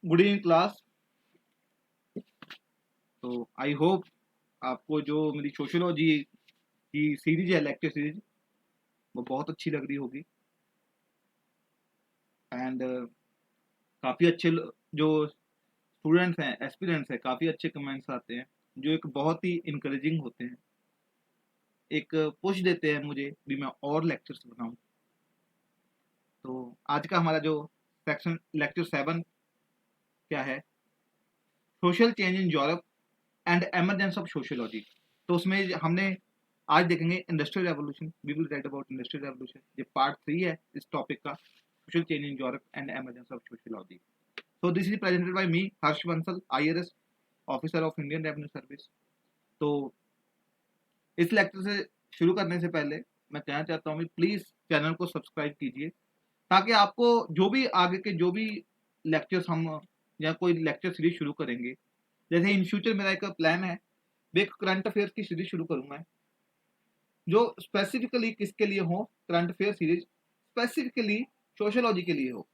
Good evening class. तो I hope आपको जो मेरी सोशियोलॉजी की सीरीज है, लेक्चर सीरीज, वो बहुत अच्छी लग रही होगी। एंड काफ़ी अच्छे जो स्टूडेंट्स हैं, एस्पिरेंट्स हैं, काफ़ी अच्छे कमेंट्स आते हैं जो एक बहुत ही इंकरेजिंग होते हैं, एक पुश देते हैं मुझे भी मैं और लेक्चर्स बनाऊं। तो आज का हमारा जो सेक्शन लेक्चर 7 क्या है, social change in Europe and emergence of sociology. तो उसमें हमने आज देखेंगे industrial revolution, we will write about industrial revolution. ये पार्ट 3 है इस टॉपिक का, social change in Europe and emergence of sociology. So this is presented by me Harsh Bansal, IRS officer of Indian Revenue Service. तो इस लेक्चर से शुरू करने से पहले मैं कहना चाहता हूँ, प्लीज चैनल को सब्सक्राइब कीजिए ताकि आपको जो भी आगे के जो भी लेक्चर्स हम या कोई लेक्चर सीरीज शुरू करेंगे, जैसे इन फ्यूचर मेरा एक प्लान है, मैं करंट अफेयर्स की सीरीज शुरू करूंगा जो स्पेसिफिकली किसके लिए हो, current affair series specifically sociology के लिए हो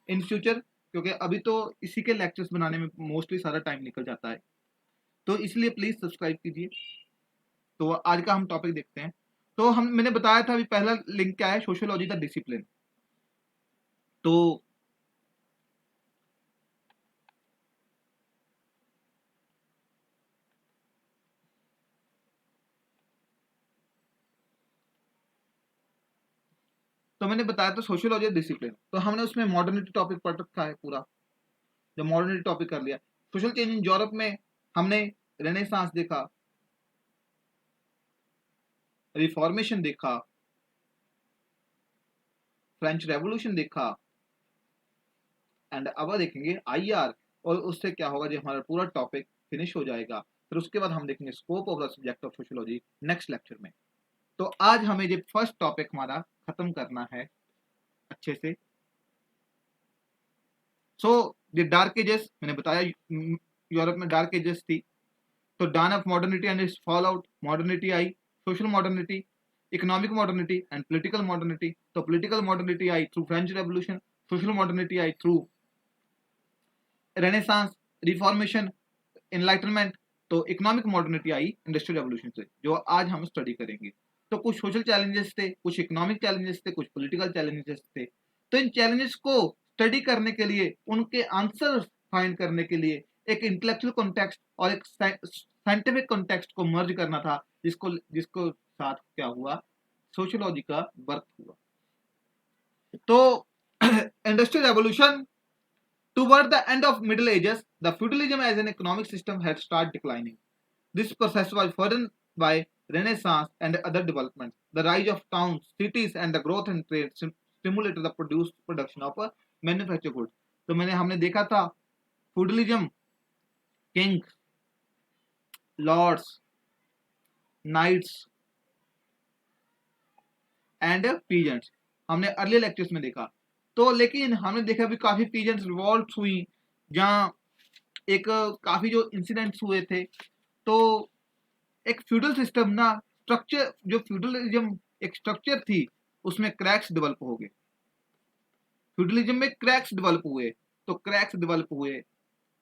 इन फ्यूचर, क्योंकि अभी तो इसी के लेक्चर्स बनाने में मोस्टली सारा टाइम निकल जाता है। तो इसलिए प्लीज सब्सक्राइब कीजिए। तो आज का हम टॉपिक देखते हैं। तो मैंने बताया था अभी पहला लिंक क्या है, सोशियोलॉजी द डिसिप्लिन। तो मैंने बताया था सोशियोलॉजी डिसिप्लिन, तो हमने उसमें मॉडर्निटी टॉपिक पढ़ रखा है पूरा। जब मॉडर्निटी टॉपिक कर लिया, सोशल चेंज इन यूरोप में हमने रेनेसांस देखा, रिफॉर्मेशन देखा, फ्रेंच रेवोल्यूशन देखा, एंड अब देखेंगे आईआर, और उससे क्या होगा जो हमारा पूरा टॉपिक फिनिश हो जाएगा। फिर उसके बाद हम देखेंगे scope of the subject of sociology next lecture में। तो आज हमें ये फर्स्ट टॉपिक हमारा खत्म करना है अच्छे से। सो द डार्क एजेस, मैंने बताया यूरोप में डार्क एजेस थी। तो dawn of modernity and its fallout, modernity I, social modernity, economic modernity and political modernity। तो political modernity आई through French Revolution, social modernity आई through Renaissance, Reformation, Enlightenment। तो economic modernity आई industrial revolution से, जो आज हम study करेंगे। तो कुछ social challenges थे, कुछ इकोनॉमिक चैलेंजेस थे, कुछ पॉलिटिकल चैलेंजेस थे। तो इन चैलेंजेस को स्टडी करने के लिए, उनके आंसर फाइंड करने के लिए एक इंटेलेक्चुअल कॉन्टेक्स्ट और एक साइंटिफिक कॉन्टेक्स्ट को मर्ज करना था, जिसको जिसको साथ क्या हुआ, सोशियोलॉजी का बर्थ हुआ। तो industrial revolution, toward the end of Middle Ages, the feudalism as an economic system had started declining. This process was furthered by Renaissance and other developments. The rise of towns, cities, and the growth in trade stimulated the production of manufactured goods. तो हमने देखा था feudalism, king, lords, knights and peasants, हमने early lectures में देखा। तो लेकिन हमने देखा भी काफी पीजेंट्स रिवॉल्ट हुई, जहाँ एक काफी जो इंसिडेंट्स हुए थे। तो एक फ्यूडल सिस्टम ना, स्ट्रक्चर, जो फ्यूडलिज्म एक स्ट्रक्चर थी, उसमें क्रैक्स डेवलप हो गए। फ्यूडलिज्म में क्रैक्स डेवलप हुए, तो क्रैक्स डेवलप हुए,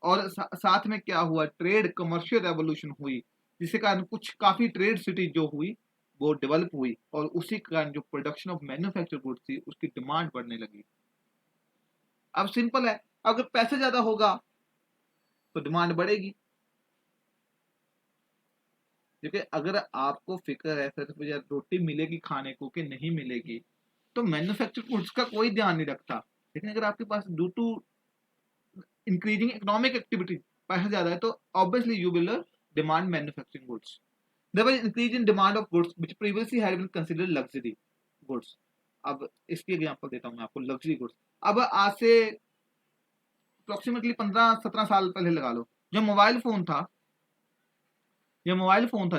और साथ में क्या हुआ, ट्रेड कमर्शियल रेवोल्यूशन हुई, जिसके कारण कुछ काफी ट्रेड सिटी जो हुई वो डेवलप हुई, और उसी कारण जो प्रोडक्शन ऑफ मैन्युफैक्चर गुड्स थी उसकी डिमांड बढ़ने लगी। अब सिंपल है, अगर पैसे ज्यादा होगा तो डिमांड बढ़ेगी, क्योंकि अगर आपको फिक्र है सिर्फ यार रोटी मिलेगी खाने को कि नहीं मिलेगी, तो मैन्युफैक्चर गुड्स का कोई ध्यान नहीं रखता। लेकिन अगर आपके पास due to increasing economic activity पैसा ज्यादा है, तो obviously you will demand manufacturing goods. There was increase in demand of goods which previously had been considered luxury goods। अब इसकी एग्जांपल देता हूं मैं आपको, लग्जरी गुड्स। अब आज से अप्रोक्सीमेटली 15-17 साल पहले लगा लो, जो मोबाइल फोन था,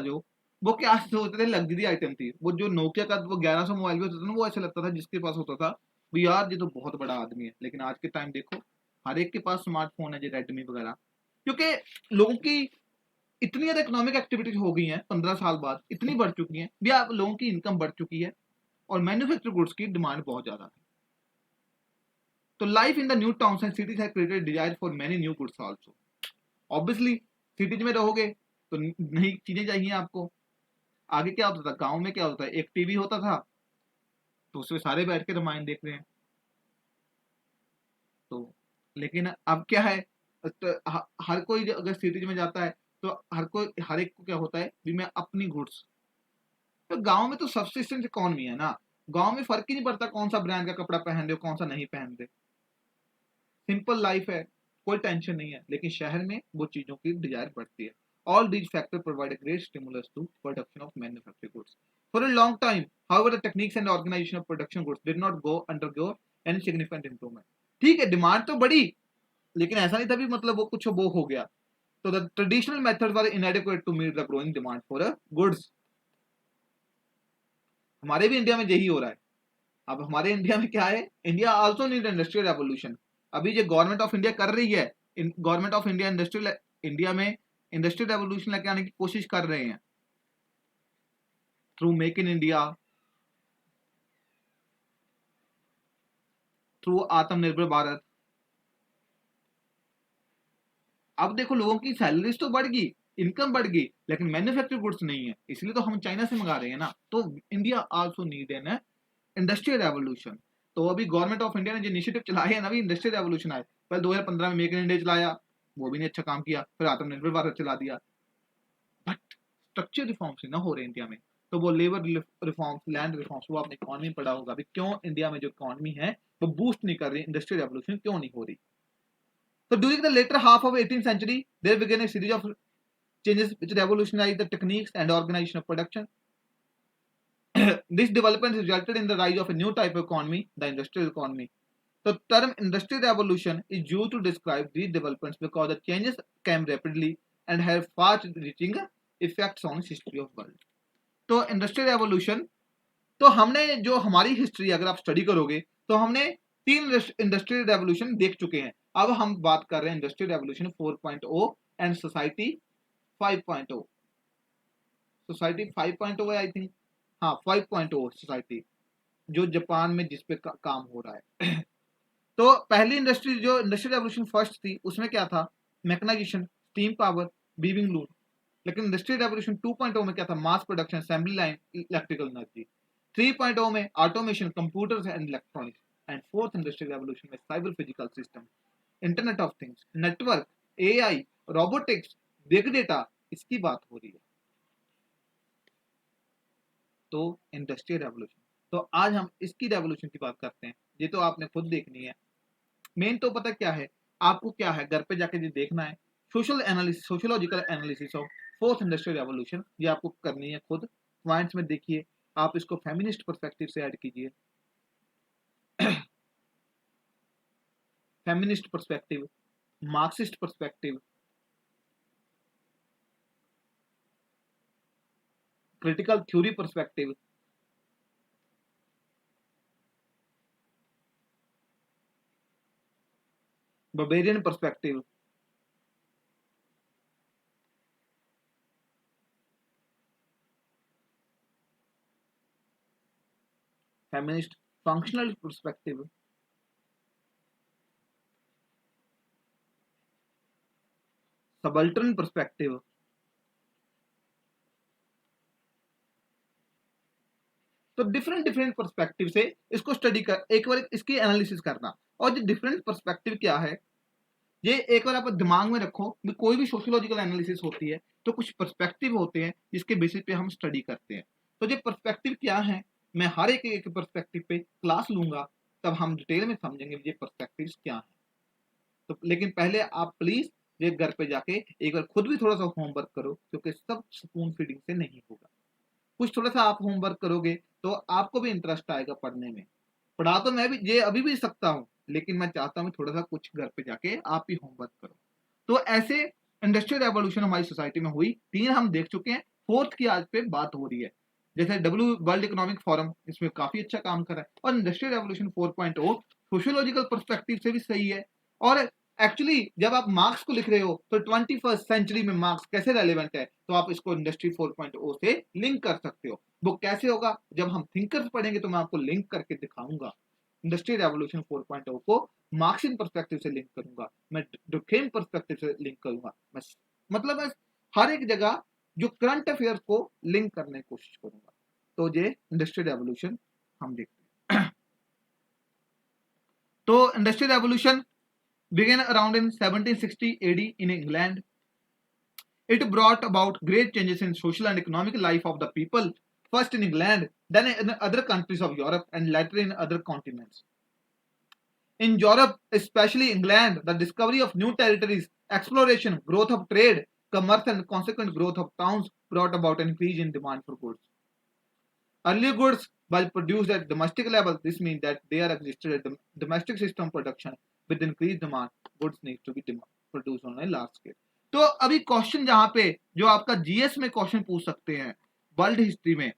जो वो क्या होते थे, लग्जरी आइटम थी। वो जो नोकिया का वो 1100 मोबाइल भी होता था ना, वो ऐसा लगता था जिसके पास होता था वो यार ये तो बहुत बड़ा आदमी है। लेकिन आज के टाइम देखो, हर एक के पास स्मार्टफोन है, जो रेडमी वगैरह, क्योंकि लोगों की इतनी ज्यादा इकोनॉमिक एक्टिविटीज हो गई हैं, 15 साल बाद इतनी बढ़ चुकी हैं भी, आप लोगों की इनकम बढ़ चुकी है, और मैन्युफैक्चर गुड्स की डिमांड बहुत ज्यादा है। तो life in the new towns and cities have created desire for many new goods also. Obviously cities में रहोगे तो नई चीजें चाहिए आपको। आगे क्या होता था, गांव में क्या होता था, एक टीवी होता था तो उसमें सारे बैठ के रामायण देख रहे हैं। तो लेकिन अब क्या है, तो हर कोई अगर सिटीज में जाता है तो हर एक को क्या होता है भी मैं अपनी गुड्स। तो गांव में तो सबसिस्टेंस इकोनॉमी है ना, गांव में फर्क ही नहीं पड़ता कौन सा ब्रांड का कपड़ा पहन रहे हो कौन सा नहीं पहन रहे, सिंपल लाइफ है, कोई टेंशन नहीं है। लेकिन शहर में वो चीजों की डिजायर बढ़ती है। All these factor provide a great stimulus to production of manufactured goods for a long time. However the techniques and organisation of production goods did not go undergo any significant improvement. ठीक है, demand तो बढ़ी, लेकिन ऐसा नहीं था भी मतलब वो कुछ वो हो गया। तो the traditional methods were inadequate to meet the growing demand for goods. हमारे भी इंडिया में यही हो रहा है। अब हमारे इंडिया में क्या है, India also need industrial revolution. अभी जो गवर्नमेंट ऑफ इंडिया कर रही है, government of India industrial India में इंडस्ट्रियल रेवोल्यूशन लेके आने की कोशिश कर रहे हैं through make in India, through आत्मनिर्भर भारत। अब देखो लोगों की सैलरीज तो बढ़ गई, इनकम बढ़ गई, लेकिन मैन्युफैक्चर गुड्स नहीं है, इसलिए तो हम चाइना से मंगा रहे हैं ना। तो India also need an industrial revolution. तो अभी गवर्नमेंट ऑफ इंडिया ने जो इनिशिएटिव चलाए हैं ना, अभी इंडस्ट्रियल रेवोल्यूशन आए। पहले 2015 में मेक इन इंडिया चलाया, वो भी नहीं अच्छा काम किया, फिर आत्मनिर्भर भारत चला दिया, बट स्ट्रक्चर रिफॉर्म्स ना हो रहे इंडिया में। तो वो लेबर रिफॉर्म्स, लैंड रिफॉर्म्स, वो आपने इकोनॉमी में पढ़ा होगा अभी क्यों इंडिया में जो इकोनॉमी है वो बूस्ट नहीं कर रही, इंडस्ट्रियल रेवोल्यूशन क्यों नहीं हो रही। So during the later half of 18th century, there began a series of changes which revolutionized the techniques and organization of production. This development resulted in the rise of a new type of economy, the industrial economy. The term industrial revolution is used to describe these developments because the changes came rapidly and have far-reaching effects on history of world. तो industrial revolution, तो हमने जो हमारी history अगर आप study करोगे तो हमने 3 इंडस्ट्रियल रेवोल्यूशन देख चुके हैं। अब हम बात कर रहे हैं industrial revolution 4.0 and society 5.0। Society 5.0 है आई थिंक, हाँ 5.0 सोसाइटी, जो जापान में जिस पे काम हो रहा है। तो पहली इंडस्ट्री जो इंडस्ट्रियल रेवोल्यूशन फर्स्ट थी उसमें क्या था, mechanisation, steam power, weaving loom. लेकिन इंडस्ट्रियल रेवोल्यूशन 2.0 में क्या था, mass production, assembly line, electrical energy. 3.0 में automation, computers and electronics. And fourth industrial revolution में cyber physical system, internet of things, network, AI, robotics, big data, इसकी बात हो रही है। तो इंडस्ट्रियल रेवोल्यूशन, तो आज हम इसकी रेवोल्यूशन की बात करते हैं। ये तो आपने खुद देखनी है। मेन तो पता क्या है आपको, क्या है घर पे जाके ये देखना है, social analysis, sociological analysis of fourth industrial revolution, ये आपको करनी है खुद। पॉइंट्स में देखिए, आप इसको फेमिनिस्ट पर्सपेक्टिव से ऐड कीजिए। Feminist perspective, Marxist perspective, critical theory perspective, barbarian perspective, feminist functional perspective, subaltern perspective. तो डिफरेंट डिफरेंट पर्सपेक्टिव से इसको स्टडी कर, एक बार इसकी एनालिसिस करना। और जो डिफरेंट पर्सपेक्टिव क्या है, ये एक बार आप दिमाग में रखो कि कोई भी सोशियोलॉजिकल एनालिसिस होती है तो कुछ पर्सपेक्टिव होते हैं जिसके बेसिस पे हम स्टडी करते हैं। तो ये पर्सपेक्टिव क्या है, मैं हर एक पर्सपेक्टिव पे क्लास लूंगा, तब हम डिटेल में समझेंगे ये पर्सपेक्टिव क्या है। तो लेकिन पहले आप प्लीज ये घर पे जाके एक बार खुद भी थोड़ा सा होमवर्क करो, क्योंकि सब स्पून फीडिंग से नहीं होगा। कुछ थोड़ा सा आप होमवर्क करोगे तो आपको भी इंटरेस्ट आएगा पढ़ने में। पढ़ा तो मैं भी ये अभी भी सकता हूँ, लेकिन मैं चाहता हूँ थोड़ा सा कुछ घर पे जाके आप भी होमवर्क करो। तो ऐसे इंडस्ट्रियल रेवोल्यूशन हमारी सोसाइटी में हुई, 3 हम देख चुके हैं, फोर्थ की आज पे बात हो रही है। जैसे वर्ल्ड इकोनॉमिक फोरम इसमें काफी अच्छा काम कर रहा है, और इंडस्ट्रियल रेवोल्यूशन 4.0 सोशियोलॉजिकल पर्सपेक्टिव से भी सही है। और एक्चुअली जब आप मार्क्स को लिख रहे हो तो 21st सेंचुरी में मार्क्स कैसे रेलेवेंट है, तो आप इसको इंडस्ट्री 4.0 से लिंक कर सकते हो। वो कैसे होगा, जब हम थिंकर्स पढ़ेंगे तो मैं आपको लिंक करके दिखाऊंगा। इंडस्ट्रियल रेवोल्यूशन 4.0 को मार्क्सियन पर्सपेक्टिव से लिंक करूंगा, मैं डुर्खेम पर्सपेक्टिव से लिंक करूंगा, मैं हर एक जगह जो करंट अफेयर्स को लिंक करने की कोशिश करूंगा। तो ये इंडस्ट्रियल रेवोल्यूशन हम देखते हैं। तो industrial revolution began around in 1760 AD in England. It brought about great changes in social and economic life of the people, first in England, then in other countries of Europe, and later in other continents. In Europe, especially England, the discovery of new territories, exploration, growth of trade, commerce, and consequent growth of towns brought about an increase in demand for goods. Early goods were produced at domestic level. This means that there existed a domestic system production with increased demand. Goods need to be produced on a large scale. तो अभी question जहां पे जो आपका GS में question पूछ सकते हैं वर्ल्ड हिस्ट्री में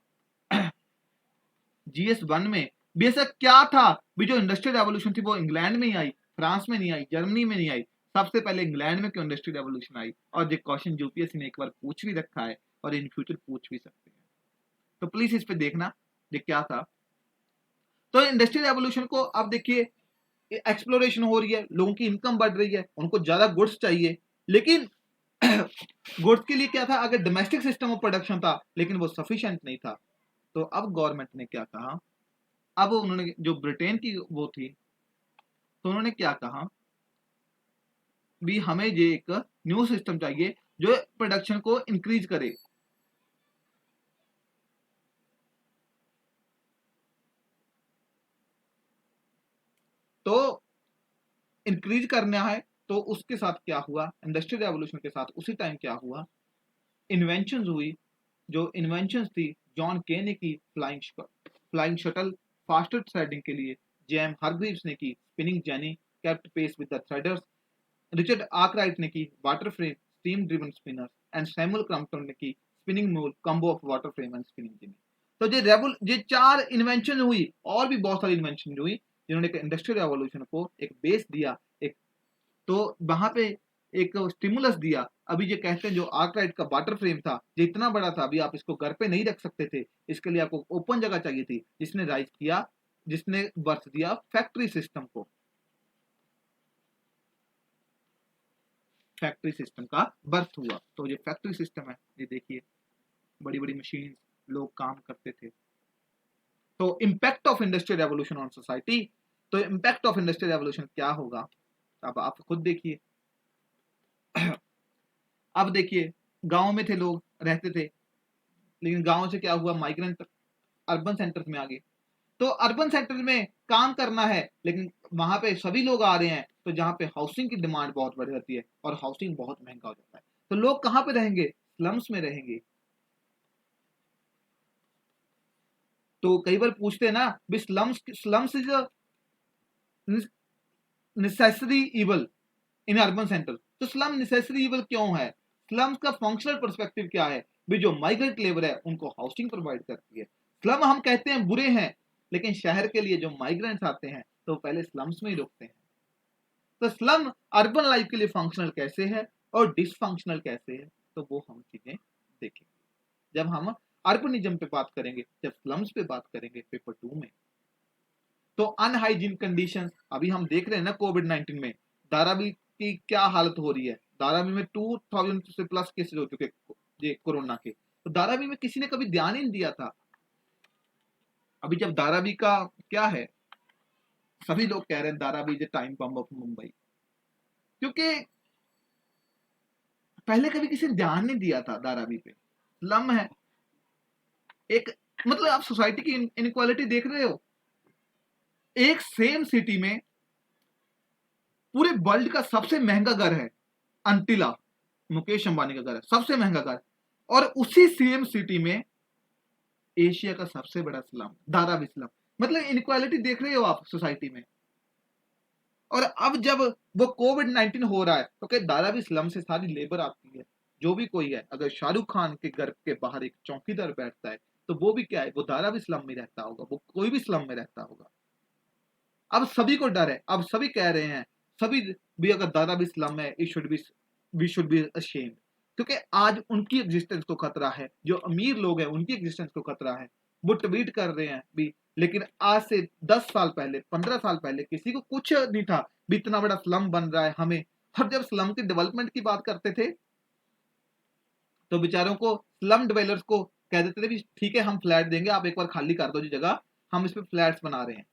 जीएस 1 में भी ऐसा क्या था भी जो इंडस्ट्रियल रेवोल्यूशन थी वो इंग्लैंड में ही आई, फ्रांस में नहीं आई, जर्मनी में नहीं आई, सबसे पहले इंग्लैंड में क्यों इंडस्ट्रियल रेवोल्यूशन आई? और ये क्वेश्चन यूपीएससी ने एक बार पूछ भी रखा है और इन फ्यूचर पूछ भी सकते हैं, तो प्लीज इस पे देखना ये क्या था। तो इंडस्ट्रियल रेवोल्यूशन को अब देखिए एक्सप्लोरेशन हो रही है, लोगों की इनकम बढ़ रही है, उनको ज्यादा गुड्स चाहिए, लेकिन गुड्स के लिए क्या था, अगर डोमेस्टिक सिस्टम ऑफ प्रोडक्शन था लेकिन वो सफिशिएंट नहीं था। तो अब गवर्नमेंट ने क्या कहा, अब उन्होंने जो ब्रिटेन की वो थी तो उन्होंने क्या कहा भी हमें ये एक न्यू सिस्टम चाहिए जो प्रोडक्शन को इंक्रीज करे। तो इंक्रीज करना है तो उसके साथ क्या हुआ, इंडस्ट्रियल रेवोल्यूशन के साथ उसी टाइम क्या हुआ, इन्वेंशन हुई। जो इन्वेंशन थी जॉन के ने की फ्लाइंग शटल, फास्टर थ्रेडिंग के लिए जेम हारग्रीव्स ने की spinning jenny kept pace with the threaders, Richard Arkwright ने की water frame steam driven spinners and Samuel Crompton ने की spinning mule combo of water frame and spinning jenny. तो ये चार इन्वेंशन हुई और भी बहुत सारी इन्वेंशन हुई जिन्होंने इंडस्ट्रियल रेवोल्यूशन को एक बेस दिया, एक तो वहां पे एक स्टिमुलस दिया। अभी ये कहते हैं जो आर्कराइट का वाटर फ्रेम था ये इतना बड़ा था, अभी आप इसको घर पे नहीं रख सकते थे, इसके लिए आपको ओपन जगह चाहिए थी, जिसने राइज किया, जिसने बर्थ दिया फैक्ट्री सिस्टम को, फैक्ट्री सिस्टम का बर्थ हुआ। तो ये फैक्ट्री सिस्टम है, ये देखिए बड़ी बड़ी मशीन, लोग काम करते थे। तो impact of industrial revolution on society, तो इम्पैक्ट ऑफ इंडस्ट्रियल रेवोल्यूशन क्या होगा अब आप खुद देखिए। अब देखिए गांव में थे लोग रहते थे, लेकिन गांव से क्या हुआ, माइग्रेंट अर्बन सेंटर्स में आ गए। तो अर्बन सेंटर में काम करना है लेकिन वहां पे सभी लोग आ रहे हैं, तो जहां पे हाउसिंग की डिमांड बहुत बढ़ जाती है और हाउसिंग बहुत महंगा हो जाता है, तो लोग कहां पे रहेंगे, स्लम्स में रहेंगे। तो कई बार पूछते हैं ना भी slums is necessary evil in urban centre, तो स्लम नेसेसरी इवल क्यों है, स्लम्स का फंक्शनल पर्सपेक्टिव क्या है भी जो माइग्रेंट लेबर है उनको हाउसिंग प्रोवाइड करती है। स्लम हम कहते हैं बुरे हैं, लेकिन शहर के लिए जो माइग्रेंट्स आते हैं तो पहले स्लम्स में ही रुकते हैं। तो स्लम अर्बन लाइफ के लिए फंक्शनल कैसे है और डिसफंक्शनल कैसे है, तो वो हम चीजें देखेंगे जब हम अर्बनिज्म पे बात करेंगे, जब स्लम्स पे बात करेंगे पेपर 2 में। तो अनहाइजीन कंडीशंस अभी हम देख रहे हैं ना कोविड-19 में, धारावी की क्या हालत हो रही है, धारावी में 2000 से प्लस केसेस हो चुके ये कोरोना के, तो धारावी में किसी ने कभी ध्यान ही नहीं दिया था। अभी जब धारावी का क्या है, सभी लोग कह रहे हैं Dharavi is time bomb of Mumbai, क्योंकि पहले कभी किसी ने ध्यान नहीं दिया था धारावी पे। स्लम है एक, मतलब आप सोसाइटी की इनइक्वालिटी देख रहे हो, एक सेम सिटी में पूरे वर्ल्ड का सबसे महंगा घर है अंटिला, मुकेश अंबानी का घर है सबसे महंगा घर, और उसी सेम सिटी में एशिया का सबसे बड़ा स्लम धारावी स्लम। मतलब इनइक्वालिटी देख रहे हो आप सोसाइटी में। और अब जब वो कोविड-19 हो रहा है तो क्या धारावी स्लम से सारी लेबर आती है, जो भी कोई है, अगर शाहरुख खान के घर के बाहर एक चौकीदार बैठता है तो वो भी क्या है, वो धारावी स्लम में रहता होगा, वो कोई भी स्लम में रहता होगा। अब सभी को डर है, अब सभी कह रहे हैं, सभी भी अगर धारावी स्लम है वी शुड बी अशेम्ड, क्योंकि आज उनकी एग्जिस्टेंस को खतरा है, जो अमीर लोग हैं उनकी एग्जिस्टेंस को खतरा है। वो ट्वीट कर रहे हैं भी लेकिन आज से 10 साल पहले, 15 साल पहले किसी को कुछ नहीं था भी इतना बड़ा स्लम बन रहा है हमें। और जब स्लम की डेवलपमेंट की बात करते थे तो बेचारों को, स्लम डिवेलपर्स को कह देते थे भी ठीक है हम फ्लैट देंगे, आप एक बार खाली कर दो जी जगह, हम इस पे फ्लैट्स बना रहे हैं।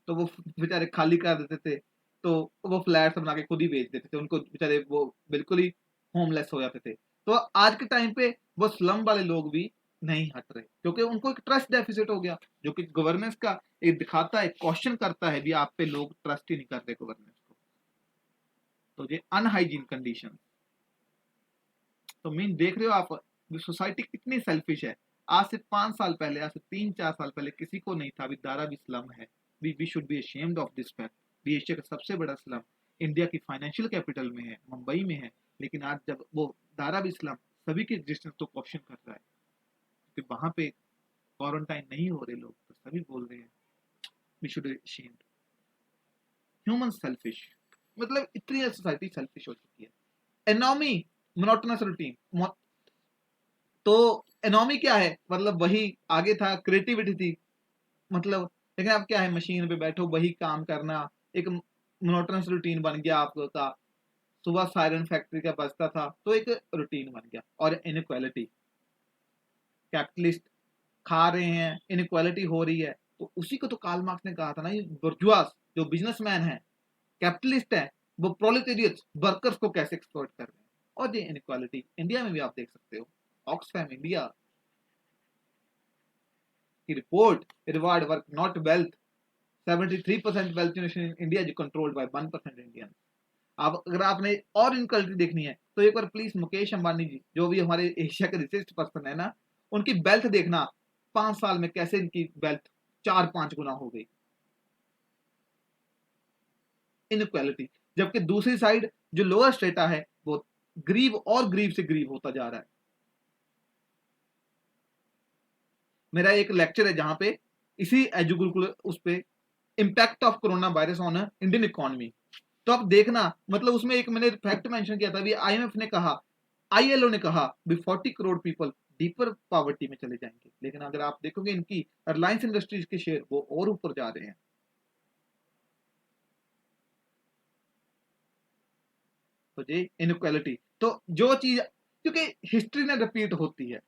तो वो बेचारे खाली कर देते थे, तो वो फ्लैट्स बना के खुद ही बेच देते थे, उनको बेचारे वो बिल्कुल ही होमलेस हो जाते थे। तो आज के टाइम पे वो स्लम वाले लोग भी नहीं हट रहे, क्योंकि उनको एक ट्रस्ट डेफिसिट हो गया, जो कि गवर्नेंस का एक दिखाता है, क्वेश्चन करता है भी आप पे लोग ट्रस्ट ही नहीं करते गवर्नेंस को। तो ये अनहाइजीन कंडीशन, तो मीन देख रहे हो आप सोसाइटी कितनी सेल्फिश है। आज से 5 साल पहले, आज से 3-4 साल पहले किसी को नहीं था भी धारावी स्लम है। We should be ashamed of this fact. भी एशिया का सबसे बड़ा स्लम इंडिया की फाइनेंशियल कैपिटल में है, मुंबई में है, लेकिन आज जब वो धारावी स्लम सभी के एग्जिस्टेंस को क्वेश्चन कर रहा है, क्योंकि वहां पे क्वारंटाइन नहीं हो रहे लोग, तो सभी बोल रहे हैं we should ashamed. Human selfish, मतलब इतनी सोसाइटी सेल्फिश हो चुकी है। Anomie, monotonous routine. तो एनॉमी क्या है, मतलब वही आगे था, क्रिएटिविटी थी, मतलब लेकिन अब क्या है, मशीन पे बैठो वही काम करना, एक मोनोटोनस रूटीन बन गया आपका। सुबह सायरन फैक्ट्री का बजता था तो एक रूटीन बन गया। और इनइक्वालिटी, कैपिटलिस्ट खा रहे हैं, इनइक्वालिटी हो रही है, तो उसी को तो कार्ल मार्क्स ने कहा था ना, ये बुर्जुआस जो बिजनेसमैन है, कैपिटलिस्ट है, वो प्रोलेटेरियट वर्कर्स को कैसे एक्सप्लॉइट कर रहे हैं। और ये इनइक्वालिटी इंडिया में भी आप देख सकते हो। ऑक्सफैम इंडिया की report, reward work not wealth, 73% wealth generation in India जो कंट्रोल्ड बाय 1% इंडियन। आप अगर आपने और इनक्वालिटी देखनी है तो एक बार प्लीज मुकेश अंबानी जी, जो भी हमारे एशिया के रिचेस्ट पर्सन है ना, उनकी वेल्थ देखना, 5 साल में कैसे इनकी वेल्थ 4-5 गुना हो गई। इनक्वालिटी, जबकि दूसरी साइड जो लोअर स्टेटा है वो गरीब और गरीब से गरीब होता जा रहा है। मेरा एक लेक्चर है जहां पे इसी एजुगुरुकुल उस पे impact of corona virus on Indian economy, तो आप देखना, मतलब उसमें एक मैंने फैक्ट मेंशन किया था, आईएमएफ ने कहा, आईएलओ ने कहा भी 40 करोड़ पीपल डीपर पॉवर्टी में चले जाएंगे। लेकिन अगर आप देखोगे इनकी रिलायंस इंडस्ट्रीज के शेयर वो और ऊपर जा रहे हैं। तो ये इनक्वालिटी, तो जो चीज, क्योंकि हिस्ट्री ने रिपीट होती है,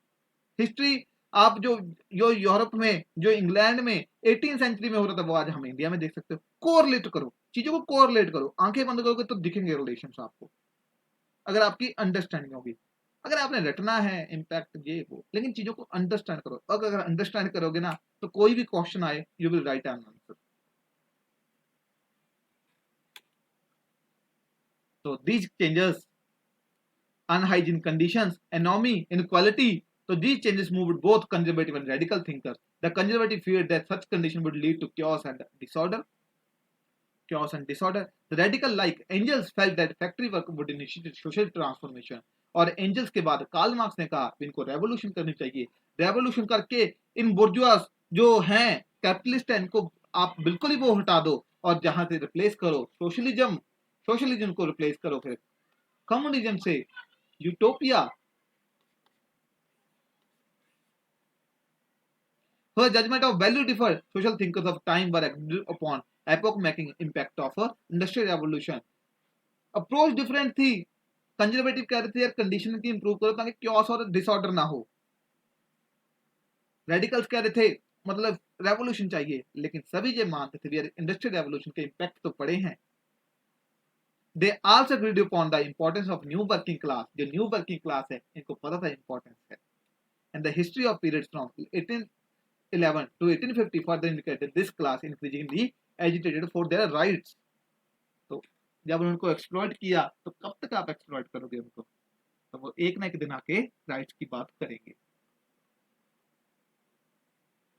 हिस्ट्री, आप जो यूरोप में, जो इंग्लैंड में 18 सेंचुरी में हो रहा था, वो आज हम इंडिया में देख सकते हो। कोरिलेट करो चीजों को, कोरिलेट करो, आंखें बंद करोगे तो दिखेंगे रिलेशंस आपको, अगर आपकी अंडरस्टैंडिंग होगी। अगर आपने रटना है इम्पैक्ट ये वो, लेकिन चीजों को अंडरस्टैंड करो। अगर अंडरस्टैंड करोगे ना, तो कोई भी क्वेश्चन आए you will write an answer. तो these changes, unhygiene conditions, anomie, inequality. So these changes moved both conservative and radical thinkers. The conservative feared that such condition would lead to chaos and disorder. Chaos and disorder. The radical, like Engels, felt that factory work would initiate social transformation. और angels के बाद Karl Marx ने कहा इनको revolution करनी चाहिए। Revolution करके इन बुर्जुआस जो हैं, कैपिटलिस्ट हैं, इनको आप बिल्कुल ही वो हटा दो, और जहां से रिप्लेस करो सोशलिज्म, सोशलिज्म को रिप्लेस करो फिर कम्युनिज्म से, utopia. Her judgment of value differed. Social thinkers of time were agreed upon epoch-making impact of a industrial revolution. Approach different थी। कंजर्वेटिव कह रहे थे यार कंडीशन की इंप्रूव करो ताकि क्योस और डिसऑर्डर ना हो। रेडिकल्स कह रहे थे मतलब रेवोल्यूशन चाहिए, लेकिन सभी ये मानते थे यार इंडस्ट्रियल रेवोल्यूशन के इम्पैक्ट तो पड़े हैं। They also agreed upon the importance of new working class. जो न्यू वर्किंग क्लास है इनको पता था इंपॉर्टेंस है। And the history of periods from 1811 to 1850 further indicated this class increasingly agitated for their rights. तो जब उनको एक्सप्लॉइट किया तो कब तक आप एक्सप्लॉइट करोगे उनको, तो वो एक ना एक दिन आके राइट्स की बात करेंगे।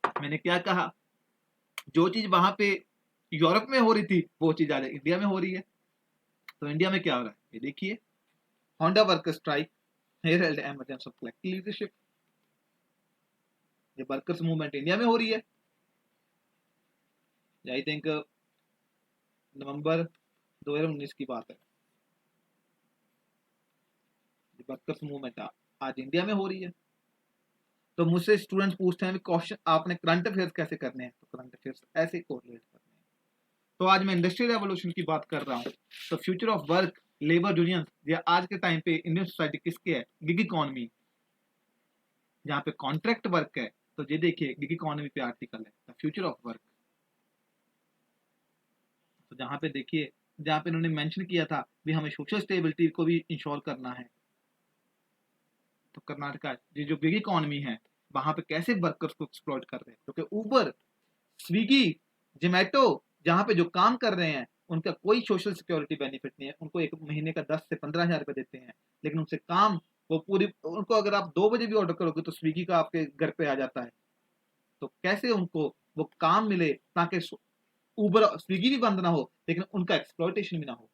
मैंने क्या कहा, जो चीज वहां पे यूरोप में हो रही थी वो चीज आज इंडिया में हो रही है। तो इंडिया में क्या हो रहा है ये देखिए, Honda worker strike, herald emergence of collective leadership. ये वर्कर्स मूवमेंट इंडिया में हो रही है। आई थिंक नवंबर 2019 की बात है। वर्कर्स मूवमेंट आज इंडिया में हो रही है। तो मुझसे स्टूडेंट्स पूछते हैं क्वेश्चन आपने करंट अफेयर्स कैसे करने हैं, तो करंट अफेयर्स ऐसे कोरिलेट करने हैं। तो आज मैं इंडस्ट्रियल रेवोल्यूशन की बात कर रहा हूँ। तो future of work, labour union, या आज के टाइम पे इंडियन सोसाइटी किसके है? गिग इकोनॉमी, जहाँ पे कॉन्ट्रैक्ट वर्क है। तो ये देखिए गिग इकोनॉमी पे आर्टिकल है द फ्यूचर ऑफ वर्क। तो जहाँ पे देखिए, जहाँ पे उन्होंने मेंशन किया था भी हमें सोशल स्टेबिलिटी को भी इंश्योर करना है। तो कर्नाटका ये जो गिग इकोनॉमी है वहां पे कैसे वर्कर्स को एक्सप्लॉइट कर रहे हैं, क्योंकि उबर, स्विगी, जोमेटो जहाँ पे जो काम कर रहे हैं उनका कोई सोशल सिक्योरिटी बेनिफिट नहीं है। उनको एक महीने का 10 से 15 हज़ार रुपए देते हैं, लेकिन उनसे काम वो पूरी, उनको अगर आप 2 बजे भी ऑर्डर करोगे तो स्विगी का आपके घर पे आ जाता है। तो कैसे उनको वो काम मिले ताकि उबर स्विगी भी बंद ना हो लेकिन उनका एक्सप्लॉइटेशन भी ना हो।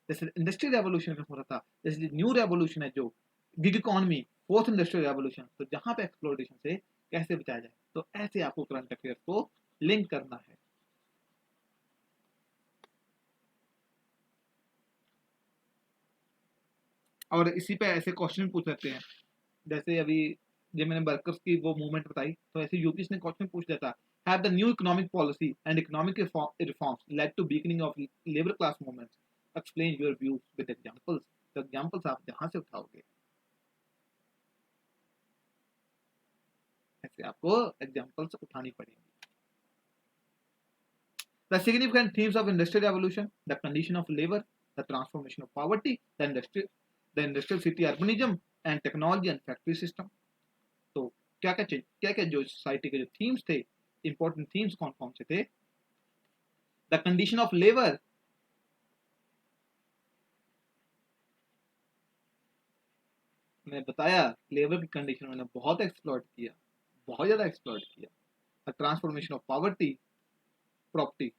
जैसे इंडस्ट्रियल रेवोल्यूशन में हो रहा था, जैसे न्यू रेवोल्यूशन है जो gig economy, fourth industrial revolution, तो जहां पे एक्सप्लॉइटेशन से कैसे बचाया जाए, तो ऐसे आपको करंट अफेयर को लिंक करना है। और इसी पे ऐसे क्वेश्चन पूछ सकते हैं, जैसे अभी जब मैंने वर्कर्स की वो मूवमेंट बताई तो ऐसे यूपीएस ने क्वेश्चन पूछ लिया था, have the new economic policy and economic reforms led to weakening of labour class movements, explain your views with examples. तो एग्जांपल्स आप जहां से उठाओगे, ऐसे आपको एग्जांपल्स उठानी पड़ेंगी। The significant themes of industrial revolution: the condition of labor, the transformation of poverty, the industrial city urbanism, and technology and factory system. तो क्या क्या जो सोसाइटी के जो थीम्स थे, इंपॉर्टेंट थीम्स कौन कौन से थे? द कंडीशन ऑफ लेबर, मैंने बताया लेबर की कंडीशन मैंने बहुत एक्सप्लॉइट किया, बहुत ज्यादा एक्सप्लॉइट किया। The transformation of poverty, property,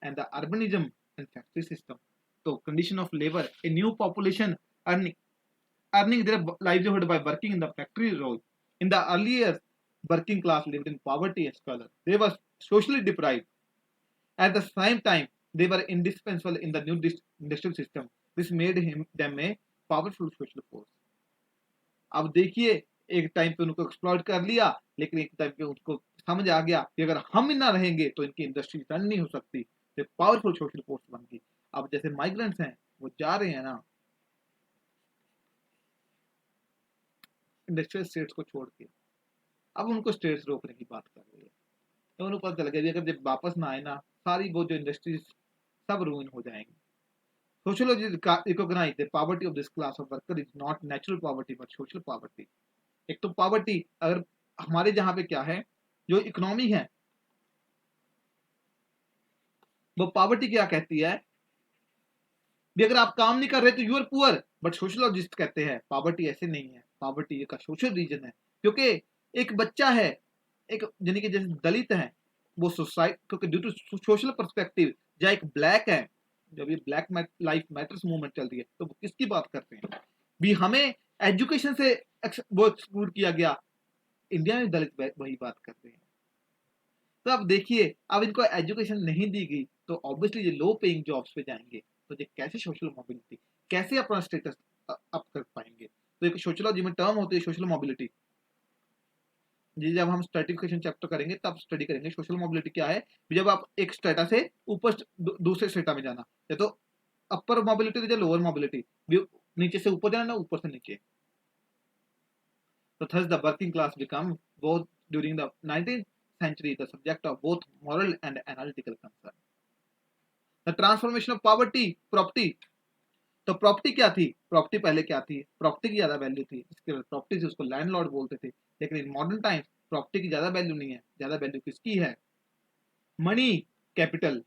and the urbanism and factory system. So, condition of labor: a new population earning their livelihood by working in the factory role. In the earlier, working class lived in poverty and squalor. They were socially deprived. At the same time, they were indispensable in the new industrial system. This made them a powerful social force. अब देखिए, एक time पे उनको exploit कर लिया, लेकिन एक time पे उनको समझ आ गया कि अगर हम ना रहेंगे तो इनकी इंडस्ट्री रन नहीं हो सकती, तो पावरफुल सोशल फोर्स बन गई। अब जैसे माइग्रेंट्स हैं वो जा रहे हैं ना इंडस्ट्रियल स्टेट्स को छोड़ के, अब उनको स्टेट्स रोकने की बात कर रही है। तो उनको पता चल गया अगर जब वापस ना आए ना, सारी वो जो इंडस्ट्रीज सब रूइन हो जाएंगी। Sociology recognize the poverty of this class of worker is not natural poverty but social poverty. एक तो पॉवर्टी, अगर हमारे जहाँ पे क्या है, जो इकोनॉमी है वो पॉवर्टी क्या कहती है भी, अगर आप काम नहीं कर रहे तो you are poor. But sociologist कहते हैं पॉवर्टी ऐसे नहीं है, पॉवर्टी का सोशल रीजन है। क्योंकि एक बच्चा है, एक यानी कि जैसे दलित है, वो सोसाइटी, क्योंकि ड्यू टू सोशल पर्सपेक्टिव, या एक ब्लैक है, जब ये ब्लैक लाइफ मैटर्स मूवमेंट चल रही है तो वो किसकी बात करते हैं भी, हमें एजुकेशन से वो एक्सक्लूड किया गया। इंडिया में दलित वही बात करते हैं। तो अब देखिए, अब इनको एजुकेशन नहीं दी गई तो ऑब्वियसली ये लो पेइंग जॉब्स पे जाएंगे, तो ये कैसे सोशल मोबिलिटी, कैसे अपना स्टेटस अप कर पाएंगे? तो एक सोशोलॉजी में टर्म होती है सोशल मोबिलिटी। जी, जब हम स्ट्रेटिफिकेशन चैप्टर करेंगे तब स्टडी करेंगे सोशल मोबिलिटी क्या है। जब आप एक स्टेटा से ऊपर दूसरे स्टेटा में जाना, या तो अपर मोबिलिटी या लोअर मोबिलिटी, नीचे से ऊपर जाना ना ऊपर से नीचे। So thus the working class become both during the 19th century the subject of both moral and analytical concern. The transformation of poverty, property. तो प्रॉपर्टी क्या थी? प्रॉपर्टी पहले क्या थी? प्रॉपर्टी की ज्यादा वैल्यू थी, इसके प्रॉपर्टी से उसको लैंडलॉर्ड बोलते थे। लेकिन इन मॉडर्न टाइम्स प्रॉपर्टी की ज्यादा वैल्यू नहीं है, ज्यादा वैल्यू किसकी है? Money, capital.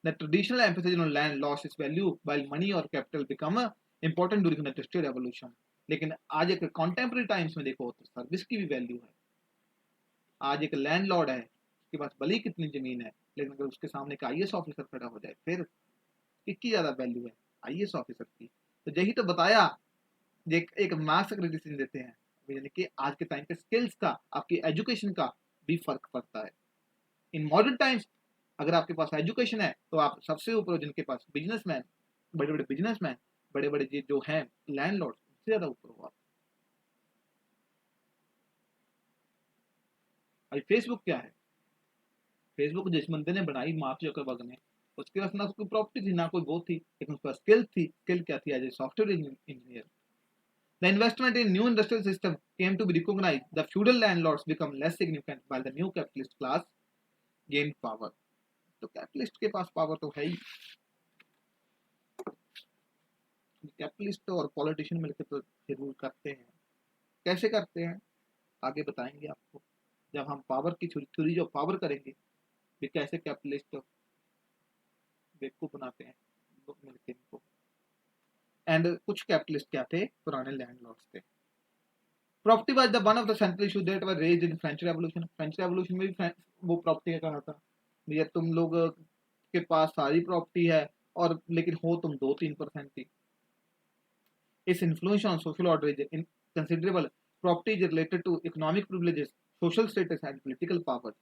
The traditional emphasis on land lost its value while money or capital become important during the industrial revolution. लेकिन आज एक कॉन्टेम्प्रेरी टाइम्स में देखो तो सर्विस की भी वैल्यू है। आज एक लैंडलॉर्ड है, उसके पास भले ही कितनी जमीन है, लेकिन अगर उसके सामने एक आईएएस ऑफिसर खड़ा हो जाए फिर किसकी ज्यादा वैल्यू है? आईएएस ऑफिसर की। तो यही तो बताया, एक मार्क्स का डिसीजन देते हैं, यानी कि आज के टाइम पे स्किल्स का, आपकी एजुकेशन का भी फर्क पड़ता है। इन मॉडर्न टाइम्स अगर आपके पास एजुकेशन है तो आप सबसे ऊपर, जिनके पास बिजनेसमैन, बड़े बड़े बिजनेसमैन, बड़े बड़े जो हैं लैंडलॉर्ड, उससे ज्यादा ऊपर हो आप। अभी फेसबुक क्या है? फेसबुक जिस बंदे ने बनाई, मार्क जकरबर्ग ने, उसके पास ना कोई प्रॉपर्टी थी ना कोई वो थी, लेकिन उसके पास स्किल थी। स्किल क्या थी? As a software engineer. The investment in new industrial system came to be recognized. The feudal landlords become less significant while the new capitalist class gained power. तो कैपिटलिस्ट के पास पावर तो है ही। Capitalist और politician मिलकर तो rule करते हैं। कैसे करते हैं आगे बताएंगे आपको, जब हम पावर की थ्योरी जो पावर करेंगे भी कैसे कैपिटलिस्ट बेवकूफ बनाते हैं मिलकर इनको। एंड कुछ कैपिटलिस्ट क्या थे? पुराने लैंडलॉर्ड्स थे। Property was the one of the central issue that were raised in French revolution. French revolution में भी वो प्रॉपर्टी का कहा था भैया तुम लोग के पास सारी प्रॉपर्टी है और लेकिन हो तुम 2-3% ही। इस influence on social order is considerable. Property is related to economic privileges, social status and political power.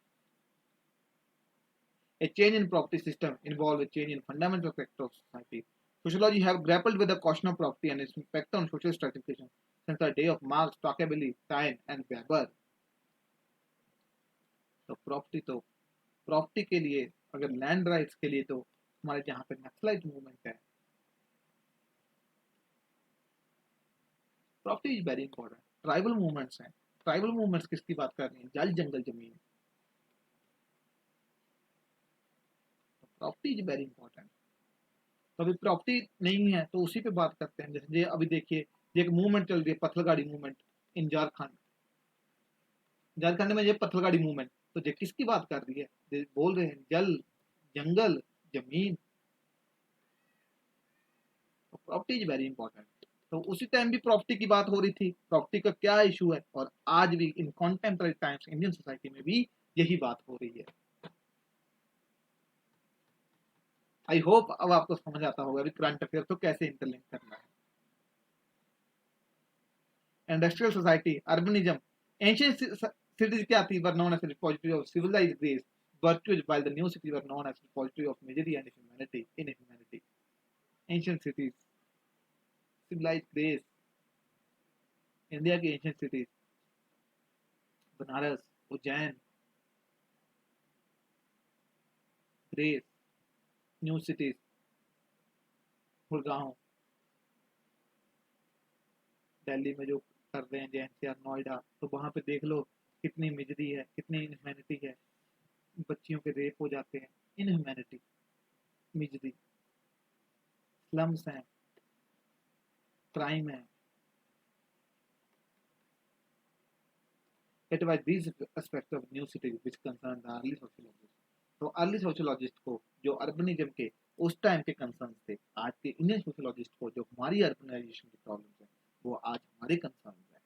A change in property system involves a change in fundamental factors of society. Sociology have grappled with the question of property and its impact on social stratification since the day of Marx, Tocqueville, Taine and Weber. तो property के लिए, अगर land rights के लिए, तो हमारे जहाँ पे नक्सलाइट मूवमेंट है। Property is very important. Tribal movements हैं। ट्राइबल मूवमेंट्स किसकी बात कर रही हैं? जल जंगल जमीन। Property is very important. तो अभी प्रॉपर्टी नहीं है तो उसी पे बात करते हैं। जैसे अभी देखिए एक मूवमेंट चल रही है, पत्थलगाड़ी मूवमेंट इन झारखंड। झारखंड में ये पत्थलगाड़ी मूवमेंट तो ये किसकी बात कर रही है? बोल रहे हैं जल जंगल जमीन। तो प्रॉपर्टी इज वेरी इंपॉर्टेंट। तो उसी टाइम भी प्रॉपर्टी की बात हो रही थी, प्रॉपर्टी का क्या इशू है, और आज भी इन कॉन्टेम्पररी टाइम्स इंडियन सोसाइटी में भी यही बात हो रही है। आई होप अब आपको समझ आता होगा अभी करंट अफेयर तो कैसे इंटरलिंक करना है। Industrial society, urbanism, ancient cities क्या थी? were known as a repository of civilized grace, virtues, while the new cities were known as a repository of misery and inhumanity. Ancient cities, civilized grace, India की ancient cities Banaras, Ujjain, grace, new cities, Gurgaon, Delhi में जो कर रहे हैं NCR, Noida, तो वहां पे देख लो कितनी मिजरी है, कितनी इनह्यूमैनिटी है। बच्चियों के रेप हो जाते हैं, इनह्यूमैनिटी, मिजरी, स्लम्स हैं, क्राइम है। It was these aspects of new cities which concerned the early sociologists. तो अर्ली सोशियोलॉजिस्ट को जो अर्बनिज्म के उस टाइम के कंसर्न थे, आज के इंडियन सोशियोलॉजिस्ट को जो हमारी अर्बनाइजेशन की प्रॉब्लम्स है वो आज हमारे कंसर्न है।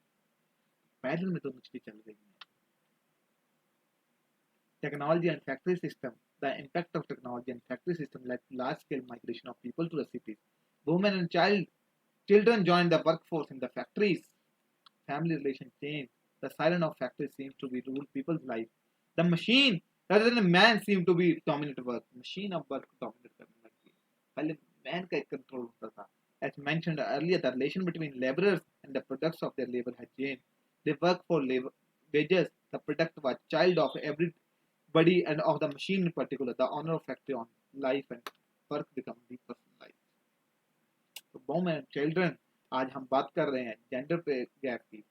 पैरेलल में दोनों चीजें चल रही हैं। Technology and factory system. The impact of technology and factory system led to large-scale migration of people to the cities. Women and children joined the workforce in the factories. Family relations changed. The siren of factories seems to be ruled people's life. The machine, rather than a man, seemed to be dominant work. Machine of work dominate करने लगी। पहले man का एक control होता था। As mentioned earlier, the relation between laborers and the products of their labor had changed. They work for labor wages. The product was child of everybody and of the machine in particular. The honor of factory on life and work become depersonalized. तो women and children, आज हम बात कर रहे हैं gender पे gap की,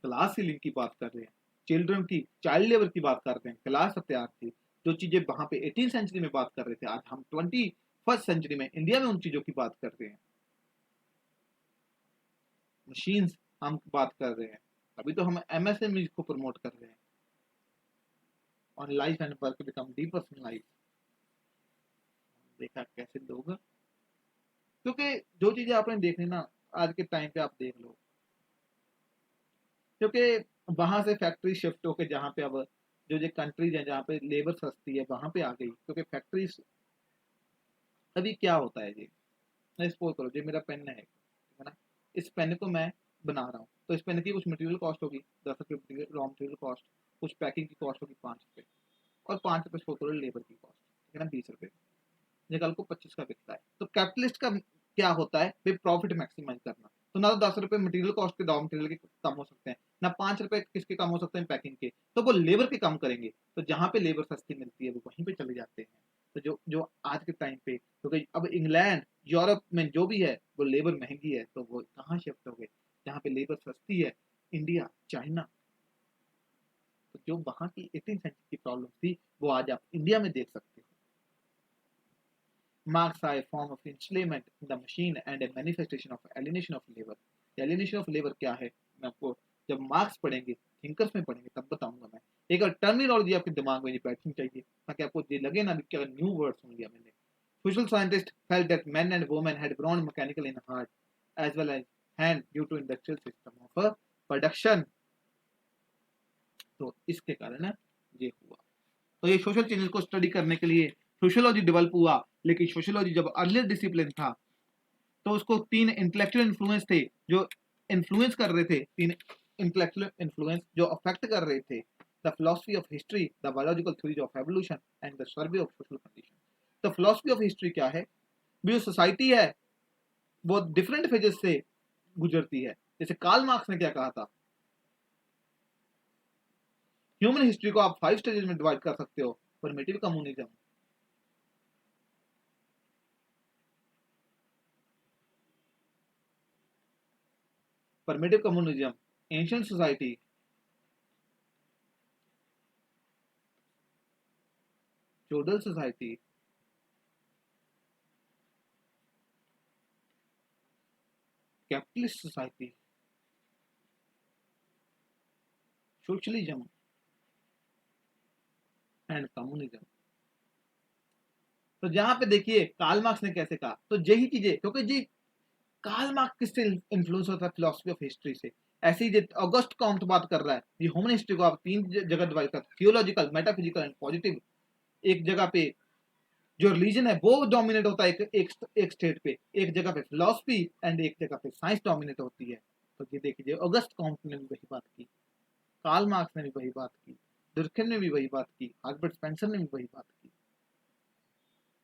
class ceiling की बात कर रहे हैं, चिल्ड्रन की चाइल्ड लेबर की बात कर रहे हैं, क्लास हथियार थी। जो चीजें वहां पे 18th सेंचुरी में बात कर रहे थे, आज हम 21st सेंचुरी में इंडिया में उन चीजों की बात कर रहे हैं। मशीन्स हम बात कर रहे हैं। अभी तो हम एमएसएमई को प्रमोट कर रहे हैं on life and work become depersonalise. देखा कैसे लोग, क्योंकि जो चीजें आपने देखनी ना आज के टाइम पे आप देख लो, क्योंकि वहां से फैक्ट्री शिफ्ट होके जहाँ पे अब जो कंट्रीज है जहाँ पे लेबर सस्ती है वहां पे आ गई, क्योंकि फैक्ट्रीज। अभी क्या होता है जी, मैं सपोज करो जी मेरा पेन है ना, इस पेन को मैं बना रहा हूँ, तो इस पेन की कुछ मटेरियल कॉस्ट होगी 10 रुपये रॉ मटेरियल कॉस्ट, कुछ पैकिंग की कॉस्ट होगी 5 रुपये, और 5 रुपये सपोज करो लेबर की कॉस्ट, ठीक है ना 20 रुपये, ये कल को 25 का बिकता है। तो कैपिटलिस्ट का क्या होता है भाई, प्रॉफिट मैक्सिमाइज करना। तो ना तो 10 रुपए मटेरियल कॉस्ट के, रॉ मटेरियल के कम हो सकते हैं, ना 5 रुपए किसके कम हो सकते हैं, पैकिंग के, तो वो लेबर के कम करेंगे। तो जहां पे लेबर सस्ती मिलती है वो वहीं पे चले जाते हैं। तो जो जो आज के टाइम पे, क्योंकि अब इंग्लैंड यूरोप में जो भी है वो लेबर महंगी है, तो वो कहाँ शिफ्ट हो गए, जहाँ पे लेबर सस्ती है, इंडिया, चाइना। तो जो वहां की 18th सेंचुरी की प्रॉब्लम थी वो आज आप इंडिया में देख सकते हो। Marks are a form of enslavement in the machine and a manifestation of alienation of labor. Alienation of labor क्या है, मैं आपको जब मार्क्स पढ़ेंगे, थिंकर्स में पढ़ेंगे तब बताऊंगा मैं। एक टर्मिनोलॉजी आपके दिमाग में बैठनी चाहिए ताकि आपको ये लगे ना कि न्यू वर्ड सुन लिया मैंने। Social scientists felt that men and women had grown mechanical in heart as well as hand due to industrial system of production. तो इसके कारण ये हुआ। तो ये सोशल चेंजेस को स्टडी करने के लिए सोशियोलॉजी डेवलप हुआ। लेकिन सोशियोलॉजी जब अर्लियर डिसिप्लिन था तो उसको 3 इंटेलेक्चुअल इन्फ्लुएंस थे जो इन्फ्लुएंस कर रहे थे, 3 इंटेलेक्चुअल इन्फ्लुएंस जो अफेक्ट कर रहे थे, the philosophy of history, the biological theory of evolution and the survey of social condition. तो फिलॉसफी ऑफ हिस्ट्री क्या है, जो सोसाइटी है वो डिफरेंट फेजेस से गुजरती है। जैसे कार्ल मार्क्स ने क्या कहा था, ह्यूमन हिस्ट्री को आप 5 स्टेजेस में डिवाइड कर सकते हो, primitive communism, ancient society, feudal society, capitalist society, socialism and communism. तो जहां पे देखिए कार्ल मार्क्स ने कैसे कहा, तो यही चीजें, क्योंकि जी कार्ल मार्क्स किससे इन्फ्लुएंस होता है, फिलोसफी ऑफ हिस्ट्री से। ऐसे ही ऑगस्ट कॉम्ट बात कर रहा है, ये ह्यूमन हिस्ट्री को आप 3 जगह डिवाइड कर, थियोलॉजिकल, मेटाफिजिकल एंड पॉजिटिव। एक जगह पे जो रिलीजन है वो डोमिनेट होता है एक स्टेट पे, एक जगह पे फिलोसफी एंड एक जगह पे साइंस डोमिनेट होती है। तो ये देखिए ऑगस्ट कॉम्ट ने भी वही बात की, कार्ल मार्क्स ने भी वही बात की, दुर्खेम ने भी वही बात की, हर्बर्ट स्पेंसर ने भी वही बात की।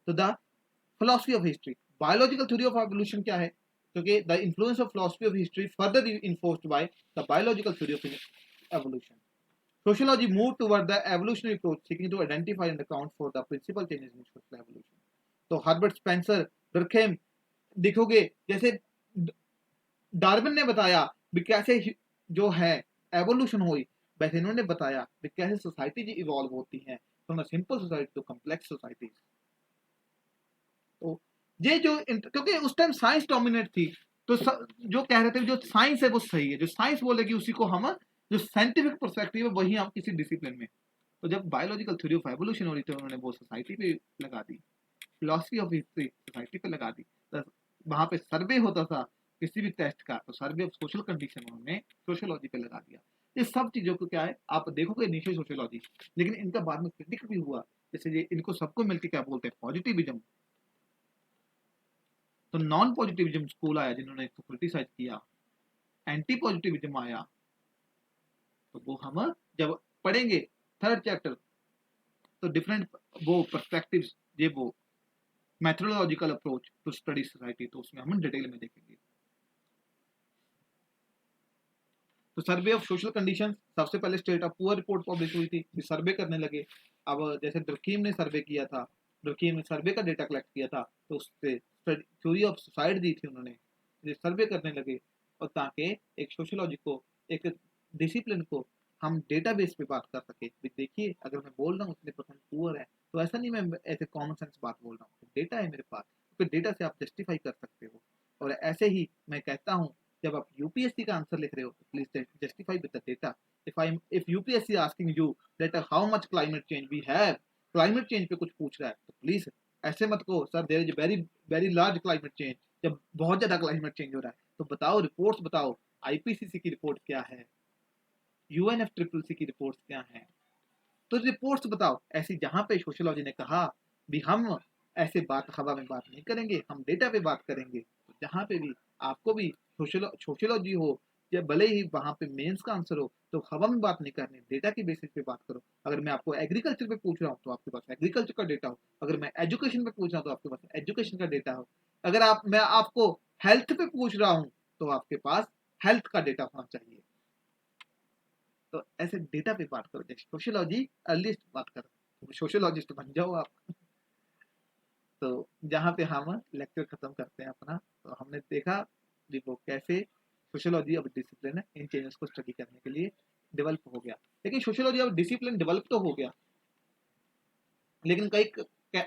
तो the philosophy of history, biological theory of evolution क्या है, क्योंकि the influence of philosophy of history further enforced by the biological theory of evolution. Sociology moved toward the evolutionary approach, seeking to identify and account for the principal changes in social evolution. तो Herbert Spencer, डर्खेम, देखोगे जैसे Darwin ने बताया भी कैसे जो है evolution हुई, वैसे इन्होंने बताया भी कैसे सोसाइटी इवॉल्व होती है, from a simple society to complex society. तो ये जो क्योंकि उस टाइम साइंस डोमिनेट थी, तो जो कह रहे थे जो साइंस है वो सही है, जो साइंस बोलेगी उसी को हम, जो साइंटिफिक पर्सपेक्टिव है वही हम किसी डिसिप्लिन में। तो जब बायोलॉजिकल थ्योरी ऑफ एवोल्यूशन हो रही थी उन्होंने वो सोसाइटी पे लगा दी, फिलोसफी ऑफ हिस्ट्री सोसाइटी पे लगा दी। तो वहां पे सर्वे होता था किसी भी टेस्ट का, तो सर्वे ऑफ सोशल कंडीशन उन्होंने सोशियोलॉजी पे लगा दिया। ये सब चीजों को क्या है आप देखोगे नीचे सोशियोलॉजी, लेकिन इनका बाद में क्रिटिक भी हुआ। जैसे ये इनको सबको मिलकर क्या बोलते हैं, पॉजिटिविज्म। तो नॉन पॉजिटिविज्म स्कूल आया जिन्होंने इसको क्रिटिसाइज किया, एंटी पॉजिटिविज्म आया। तो वो हम जब पढ़ेंगे थर्ड चैप्टर, तो डिफरेंट वो पर्सपेक्टिव्स, ये वो methodological approach to study society, तो उसमें हम डिटेल में देखेंगे। तो सर्वे ऑफ सोशल कंडीशन, सबसे पहले state of poor report publish हुई थी, सर्वे करने लगे। अब जैसे डर्कीम ने सर्वे किया था, डर्कीम ने सर्वे का डेटा कलेक्ट किया था, तो उससे थ्योरी ऑफ सुसाइड दी थी उन्होंने, सर्वे करने लगे। और ताकि एक सोशियोलॉजी को, एक डिसिप्लिन को हम डेटाबेस पे बात कर सके। देखिए अगर मैं बोल रहा हूँ इतने परसेंट पुअर है, तो ऐसा नहीं मैं ऐसे कॉमन सेंस बात बोल रहा हूँ, डेटा है मेरे पास, तो डेटा से आप जस्टिफाई कर सकते हो। और ऐसे ही मैं कहता हूँ, जब आप यूपीएससी का आंसर लिख रहे हो तो please justify with the data. If UPSC asking you that how much climate change we have, climate change पे कुछ पूछ रहा है, तो प्लीज ऐसे मत कहो sir there is very very large climate change, जब बहुत ज्यादा क्लाइमेट चेंज हो रहा है। तो बताओ रिपोर्ट्स बताओ, आईपीसीसी की रिपोर्ट क्या है, यूएनएफसीसीसी की रिपोर्ट्स क्या है, तो रिपोर्ट्स बताओ। ऐसी जहां पे सोशियोलॉजी ने कहा भी हम ऐसे बात हवा में बात नहीं करेंगे, हम डेटा पे बात करेंगे, तो जहां पे भी आपको भी सोशियोलॉजी हो या भले ही वहां पे मेंस का आंसर हो, तो हवा में बात नहीं करनी, डेटा की बेसिस पे बात करो। अगर मैं आपको एग्रीकल्चर पे पूछ रहा हूँ तो आपके पास एग्रीकल्चर का डेटा हो, अगर मैं एजुकेशन पे पूछ रहा हूँ तो आपके पास एजुकेशन का डेटा हो। अगर मैं आपको हेल्थ पे पूछ रहा हूं तो आपके पास हेल्थ का डेटा होना चाहिए। तो ऐसे डेटा पे बात करो, जैसे सोशियोलॉजी अर्लीस्ट बात करो, तो सोशियोलॉजिस्ट बन जाओ आप। तो जहाँ पे हम लेक्चर खत्म करते हैं अपना, तो हमने देखा देखो कैसे सोशियोलॉजी अब डिसिप्लिन है, इन चेंजेस को स्टडी करने के लिए डेवलप हो गया। लेकिन सोशियोलॉजी अब डिसिप्लिन डेवलप तो हो गया, लेकिन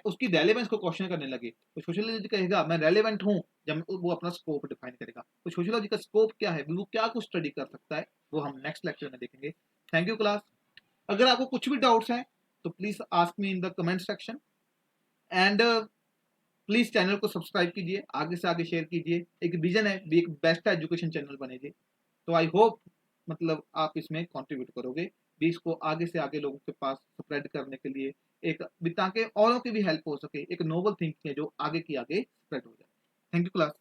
उसकी रेलेवेंस को क्वेश्चन करने लगे। तो सोशियोलॉजी कहेगा मैं रेलेवेंट हूँ, जब वो अपना स्कोप डिफाइन करेगा। तो सोशियोलॉजी का स्कोप क्या है, वो क्या कुछ स्टडी कर सकता है, वो हम नेक्स्ट लेक्चर में देखेंगे। Thank you class. अगर आपको कुछ भी डाउट्स हैं तो please ask me in the comment section, and please channel को सब्सक्राइब कीजिए, आगे से आगे शेयर कीजिए। एक विजन है भी एक बेस्ट एजुकेशन चैनल बनेगी, तो आई होप मतलब आप इसमें कंट्रीब्यूट करोगे भी इसको आगे से आगे लोगों के पास स्प्रेड करने के लिए, एक ताकि औरों की भी हेल्प हो सके, एक नोबल थिंकिंग है जो आगे की आगे स्प्रेड हो जाए। Thank you class.